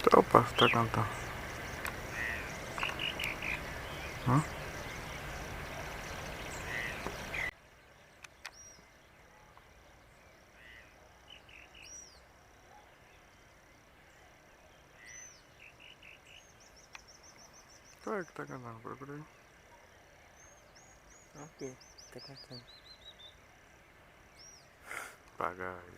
Opa, tak on to. No. Tak, tak on tam. Oke, tak. Bagay,